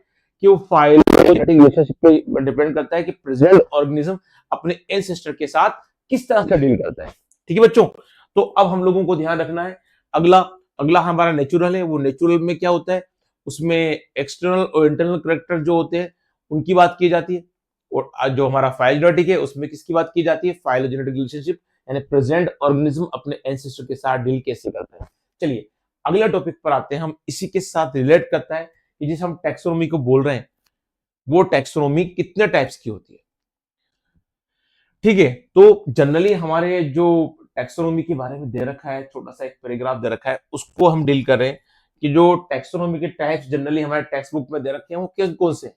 कि वो फाइलोजेनेटिक रिलेशनशिप पे डिपेंड करता है कि प्रेजेंट ऑर्गेनिज्म अपने एंसेस्टर के साथ किस तरह से डील करता है, ठीक है बच्चों। तो अब हम लोगों को ध्यान रखना है, अगला अगला हमारा नेचुरल है। वो नेचुरल में क्या होता है, उसमें एक्सटर्नल और इंटरनल कैरेक्टर जो होते हैं उनकी बात की जाती है, और जो हमारा फाइलोजेनेटिक है उसमें किसकी बात की जाती है, फाइलोजेनेटिक रिलेशनशिप, यानी प्रेजेंट ऑर्गेनिज्म अपने एंसेस्टर के साथ डील कैसे करते हैं। चलिए अगला टॉपिक पर आते हैं, हम इसी के साथ रिलेट करता है कि जिसे हम टैक्सोनॉमी को बोल रहे हैं, वो टैक्सोनॉमी कितने टाइप्स की होती है, ठीक है। तो जनरली हमारे जो टैक्सोनॉमी के बारे में दे रखा है, छोटा सा एक पैराग्राफ दे रखा है, उसको हम डील कर रहे हैं कि जो टैक्सोनॉमी के टाइप्स जनरली हमारे टेक्स्ट बुक में दे रखे हैं वो किस कौन से,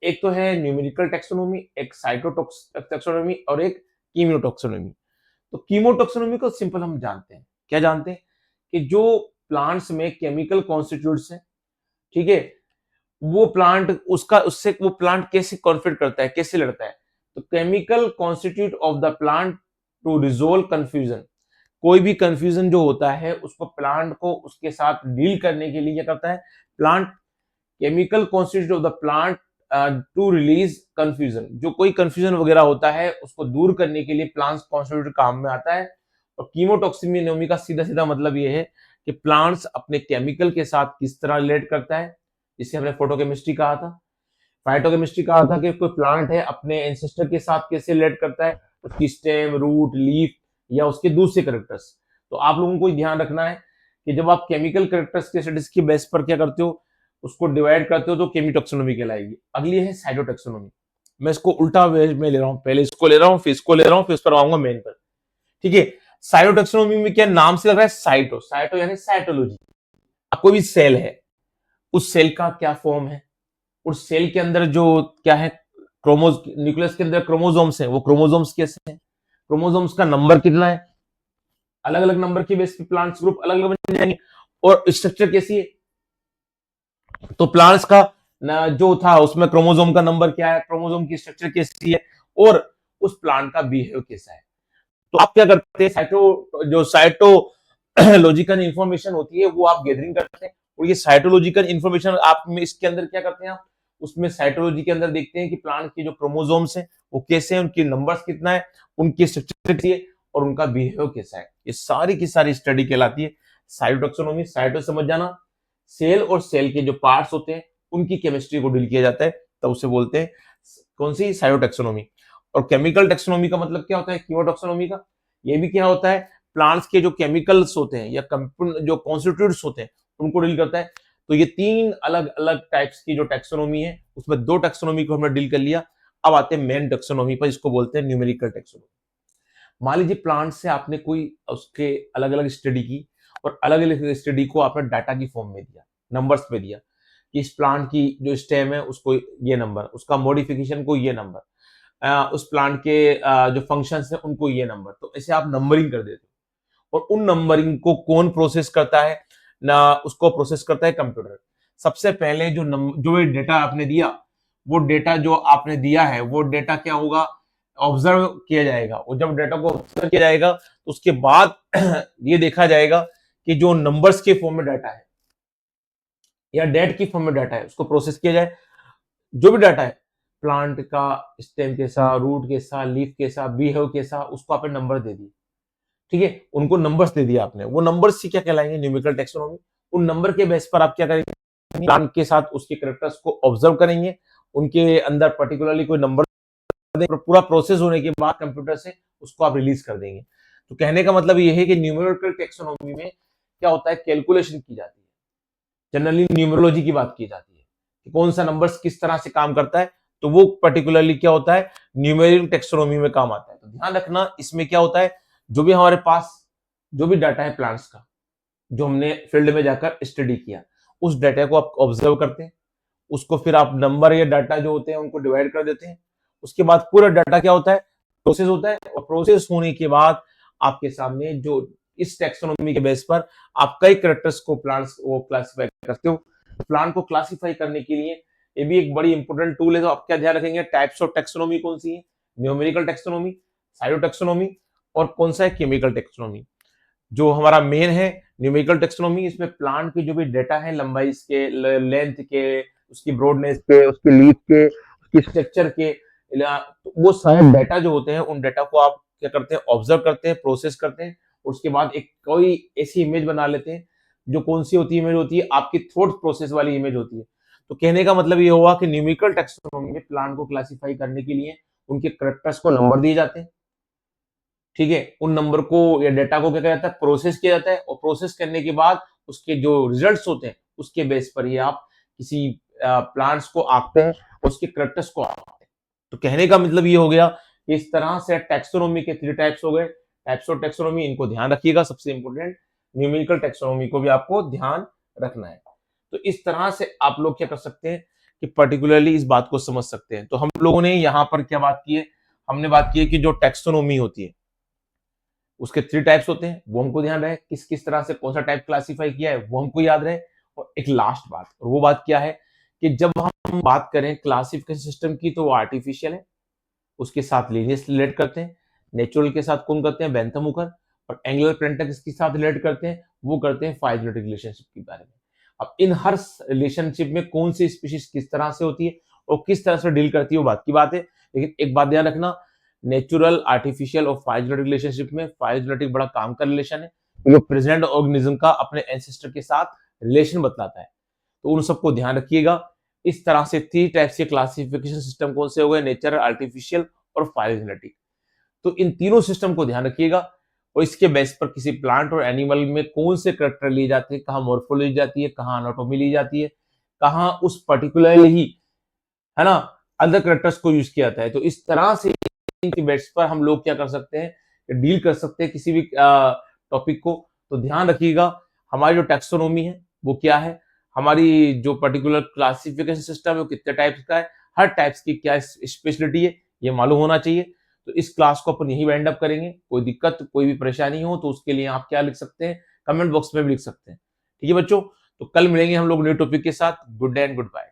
एक तो है न्यूमेरिकल टैक्सोनॉमी, एक साइटोटैक्सोनॉमी और एक कीमोटैक्सोनॉमी। तो कीमोटैक्सोनॉमी को सिंपल हम जानते हैं, क्या जानते हैं कि जो प्लांट्स में केमिकल कॉन्स्टिट्यूट्स हैं, ठीक है, वो प्लांट उसका उससे वो प्लांट कैसे कॉन्फ्लिक्ट करता है, कैसे लड़ता है। तो chemical constitute of the plant to resolve confusion, कोई भी कंफ्यूजन जो होता है उसको प्लांट को उसके साथ डील करने के लिए क्या करता है plant, chemical constitute of the plant to release confusion, जो कोई कंफ्यूजन वगैरह होता है उसको दूर करने के लिए प्लांट्स कॉन्स्टिट्यूट काम में आता है। और कीमोटॉक्सिमिनोमी का सीधा सीधा मतलब ये है कि प्लांट्स अपने केमिकल के साथ किस तरह रिलेट करता है, जिसे हमने फोटोकेमिस्ट्री कहा था, फाइटोकेमिस्ट्री कहा था कि कोई प्लांट है अपने एंसेस्टर के साथ कैसे रिलेट करता है, उसकी स्टेम, रूट, लीफ या उसके दूसरे कैरेक्टर्स। तो आप लोगों को ध्यान रखना है कि जब आप केमिकल कैरेक्टर्स के स्टडीज की बेस पर क्या करते हो, उसको डिवाइड करते हो तो केमिटोक्सोनोमी कहलाएगी। अगली है साइटोटैक्सोनोमी, मैं इसको उल्टा वे में ले रहा हूं, पहले इसको ले रहा हूं फिर इसको ले रहा हूं फिर इस पर आऊंगा मेन पर, ठीक है। साइटोटैक्सोनोमी में क्या नाम से लग रहा है, साइटो, साइटो यानी साइटोलॉजी, कोई भी सेल है उस सेल का क्या फॉर्म है, उस सेल के अंदर जो क्या है क्रोमोज, न्यूक्लियस के अंदर क्रोमोसोम्स हैं, वो क्रोमोसोम्स कैसे हैं, क्रोमोसोम्स का नंबर कितना है, अलग अलग नंबर की बेस पे प्लांट्स ग्रुप अलग अलग बन जाएंगे, और स्ट्रक्चर कैसी है, तो प्लांट्स का जो था उसमें क्रोमोसोम का नंबर क्या है, क्रोमोसोम की स्ट्रक्चर कैसी है, और उस प्लांट का बिहेव कैसा है। तो आप क्या करते हैं, साइटोलॉजिकल इंफॉर्मेशन होती है वो आप गैदरिंग करते हैं, और ये साइटोलॉजिकल इंफॉर्मेशन आप इसके अंदर क्या करते हैं, आप उसमें साइटोलॉजी के अंदर देखते हैं कि प्लांट के जो क्रोमोसोम्स हैं वो कैसे हैं, उनके नंबर्स कितना है, उनकी स्ट्रक्चर कैसी है और उनका बिहेवियर कैसा है। ये सारी की सारी स्टडी कहलाती है साइटोटैक्सोनॉमी। साइटो समझ जाना, सेल और सेल के जो पार्ट्स होते हैं उनकी केमिस्ट्री को डील किया जाता है, तब उसे बोलते हैं कौन सी, साइटोटैक्सोनॉमी। और केमिकल टैक्सोनॉमी का मतलब क्या होता है, कीमोटैक्सोनॉमी का, ये भी क्या होता है, प्लांट्स के जो केमिकल्स होते हैं या जो कॉन्स्टिट्यूट्स होते हैं उनको डील करता है। तो ये तीन अलग अलग टाइप्स की जो टैक्सोनॉमी है, उसमें दो टैक्सोनॉमी को हमने डील कर लिया। अब आते हैं मेन टैक्सोनॉमी पर, इसको बोलते हैं न्यूमेरिकल टैक्सोनॉमी। मान लीजिए प्लांट से आपने कोई उसके अलग अलग स्टडी की और अलग अलग स्टडी को आपने डाटा की फॉर्म में दिया, नंबर्स में दिया कि इस प्लांट की जो स्टेम है उसको ये नंबर, उसका मॉडिफिकेशन को ये नंबर, उस प्लांट के जो फंक्शंस है उनको ये नंबर। तो ऐसे आप नंबरिंग कर देते हो और उन नंबरिंग को कौन प्रोसेस करता है ना, उसको प्रोसेस करता है कंप्यूटर। सबसे पहले जो डेटा आपने दिया, वो डेटा जो आपने दिया है वो डेटा क्या होगा, ऑब्जर्व किया जाएगा। और जब डेटा को ऑब्जर्व किया जाएगा तो उसके बाद ये देखा जाएगा कि जो नंबर्स के फॉर्म में डाटा है या डेट की फॉर्म में डाटा है उसको प्रोसेस किया जाए। जो भी डाटा है, प्लांट का स्टेम कैसा, रूट कैसा, लीफ कैसा, बिहेव कैसा, उसको आपने नंबर दे दिए। ठीक है, उनको नंबर्स दे दिया आपने, वो नंबर्स से क्या कहलाएंगे, न्यूमेरिकल टैक्सोनॉमी। उन नंबर के बेस पर आप क्या करेंगे, प्लांट के साथ उसके कैरेक्टर्स को ऑब्जर्व करेंगे, उनके अंदर पर्टिकुलरली कोई नंबर, पूरा प्रोसेस होने के बाद कंप्यूटर से उसको आप रिलीज कर देंगे। तो कहने का मतलब ये है कि न्यूमेरिकल टैक्सोनॉमी में क्या होता है, कैलकुलेशन की जाती है। जनरली न्यूमरोलॉजी की बात की जाती है कि कौन सा नंबर्स किस तरह से काम करता है, तो वो पर्टिकुलरली क्या होता है, न्यूमेरिकल टैक्सोनॉमी में काम आता है। तो ध्यान रखना, इसमें क्या होता है, जो भी हमारे पास जो भी डाटा है प्लांट्स का, जो हमने फील्ड में जाकर स्टडी किया, उस डाटा को आप ऑब्जर्व करते हैं, उसको फिर आप नंबर या डाटा जो होते हैं उनको डिवाइड कर देते हैं। उसके बाद पूरा डाटा क्या होता है, प्रोसेस होता है। और प्रोसेस होने के बाद आपके सामने जो इस टैक्सोनॉमी के बेस पर आप कई कैरेक्टर्स को, प्लांट्स को क्लासिफाई करते हो। प्लांट को क्लासिफाई करने के लिए ये भी एक बड़ी इंपॉर्टेंट टूल है। तो आप क्या ध्यान रखेंगे, टाइप्स ऑफ टैक्सोनॉमी कौन सी है, न्यूमेरिकल टैक्सोनॉमी, साइटोटैक्सोनॉमी और कौन सा है, केमिकल टैक्सोनॉमी। जो हमारा मेन है न्यूमेरिकल टैक्सोनॉमी, इसमें प्लांट के जो भी डेटा है, लंबाई के, लेंथ के, उसकी ब्रॉडनेस के, उसकी लीफ के, उसकी स्ट्रक्चर के, वो सारे डाटा जो होते हैं उन डाटा को आप क्या करते हैं, ऑब्जर्व करते हैं, प्रोसेस करते हैं। उसके बाद एक कोई ऐसी इमेज बना लेते हैं, जो कौन सी होती है, इमेज होती है आपकी थॉट प्रोसेस वाली इमेज होती है। तो कहने का मतलब ये हुआ कि न्यूमेरिकल टैक्सोनॉमी में प्लांट को क्लासिफाई करने के लिए उनके कैरेक्टर्स को नंबर दिए जाते हैं। ठीक है, उन नंबर को या डेटा को क्या किया जाता है, प्रोसेस किया जाता है। और प्रोसेस करने के बाद उसके जो रिजल्ट्स होते हैं उसके बेस पर ये आप किसी प्लांट्स को आंकते हैं, उसके कैरेक्टर्स को आंकते हैं। तो कहने का मतलब ये हो गया कि इस तरह से टैक्सोनॉमी के 3 टाइप्स हो गए। टाइप्स ऑफ टैक्सोनॉमी, इनको ध्यान रखिएगा, सबसे इंपॉर्टेंट न्यूमेरिकल टैक्सोनॉमी को भी आपको ध्यान रखना है। तो इस तरह से आप लोग क्या कर सकते हैं कि पर्टिकुलरली इस बात को समझ सकते हैं। तो हम लोगों ने यहाँ पर क्या बात की है, हमने बात की है कि जो टैक्सोनॉमी होती है उसके 3 टाइप्स होते हैं, वो हमको ध्यान रहे, किस किस तरह से कौन सा टाइप क्लासिफाई किया है वो हमको याद रहे। और एक लास्ट बात, और वो बात क्या है कि जब हम बात करें क्लासिफिकेशन सिस्टम की तो वो आर्टिफिशियल है, उसके साथ लीनियस रिलेट करते हैं। नेचुरल के साथ कौन करते हैं, बेंथम हुकर। और एंगुलर प्लेंटक इसके साथ रिलेट करते हैं, वो करते हैं फाइलोजेनेटिक रिलेशनशिप के बारे में। अब इन हर रिलेशनशिप में कौन सी स्पीशीज किस तरह से होती है और किस तरह से डील करती है वो बात की बात है। लेकिन एक बात ध्यान रखना, नेचुरल, आर्टिफिशियल और फाइलोजेनेटिक रिलेशनशिप में फाइलोजेनेटिक बड़ा काम का रिलेशन है, जो प्रेजेंट ऑर्गेनिज्म का अपने एंसेस्टर के साथ रिलेशन बतलाता है। तो उन सबको ध्यान रखिएगा। इस तरह से 3 टाइप्स के क्लासिफिकेशन सिस्टम कौन से हो गए, नेचुरल, आर्टिफिशियल और फाइलोजेनेटिक। तो इन तीनों सिस्टम को ध्यान रखिएगा और इसके बेस पर किसी प्लांट और एनिमल में कौन से कैरेक्टर लिए जाते हैं, कहाँ मॉर्फोलॉजी जाती है, कहाँ एनाटॉमी ली जाती है, कहाँ उस पर्टिकुलरली है ना अदर कैरेक्टर्स को यूज किया जाता है। तो इस तरह से के बेस पर हम लोग क्या कर सकते हैं, डील कर सकते हैं किसी भी टॉपिक को। तो ध्यान रखिएगा हमारी जो टैक्सोनॉमी है वो क्या है, हमारी जो पर्टिकुलर क्लासिफिकेशन सिस्टम है वो कितने टाइप्स का है, हर टाइप्स की क्या स्पेशलिटी है ये मालूम होना चाहिए। तो इस क्लास को अपन यही वाइंड अप करेंगे। कोई दिक्कत, कोई भी परेशानी हो तो उसके लिए आप क्या लिख सकते हैं, कमेंट बॉक्स में भी लिख सकते हैं। ठीक है बच्चों, तो कल मिलेंगे हम लोग न्यू टॉपिक के साथ। Good day and good bye.